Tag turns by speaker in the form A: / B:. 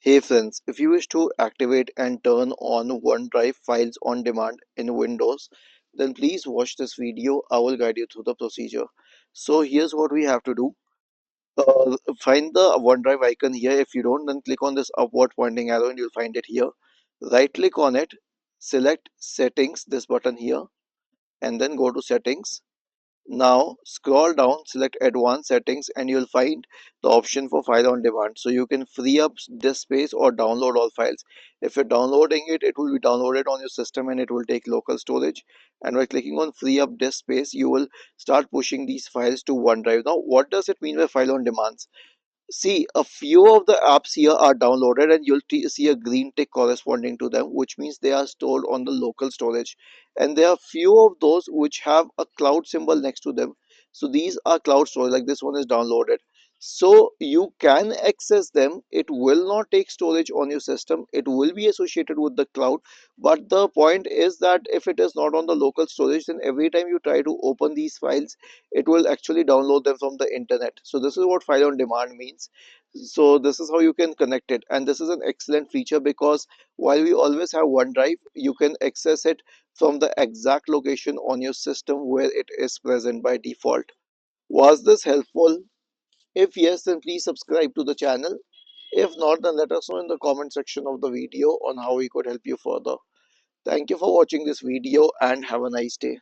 A: Hey friends, if you wish to activate and turn on OneDrive files on demand in Windows, then please watch this video. I will guide you through the procedure. So here's what we have to do. Find the OneDrive icon here. If you don't, then click on this upward pointing arrow and you'll find it here. Right click on it, select settings, this button here, and then go to settings. Now scroll down, select advanced settings, and you'll find the option for file on demand. So you can free up disk space or download all files. If you're downloading it, it will be downloaded on your system and it will take local storage. And by clicking on free up disk space, you will start pushing these files to OneDrive. Now, what does it mean by file on demand? See, a few of the apps here are downloaded and you'll see a green tick corresponding to them, which means they are stored on the local storage. And there are few of those which have a cloud symbol next to them. So these are cloud storage, like this one is downloaded. So you can access them. It will not take storage on your system. It will be associated with the cloud. But the point is that if it is not on the local storage, then every time you try to open these files, it will actually download them from the internet. So this is what file on demand means. So this is how you can connect it, and this is an excellent feature because while we always have OneDrive, you can access it from the exact location on your system where it is present by default. Was this helpful? If yes, then please subscribe to the channel. If not, then let us know in the comment section of the video on how we could help you further. Thank you for watching this video and have a nice day.